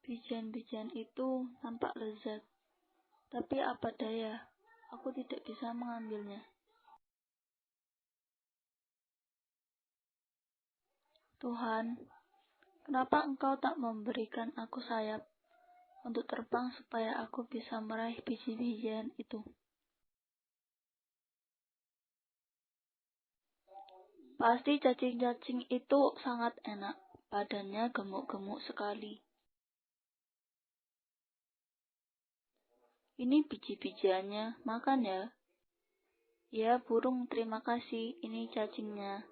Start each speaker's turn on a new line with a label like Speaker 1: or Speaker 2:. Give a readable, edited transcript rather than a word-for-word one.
Speaker 1: Bijian-bijian itu tampak lezat, tapi apa daya, aku tidak bisa mengambilnya. Tuhan, kenapa Engkau tak memberikan aku sayap untuk terbang supaya aku bisa meraih biji-bijian itu? Pasti cacing-cacing itu sangat enak, badannya gemuk-gemuk sekali. Ini biji-bijiannya, makan ya. Ya, burung, terima kasih, ini cacingnya.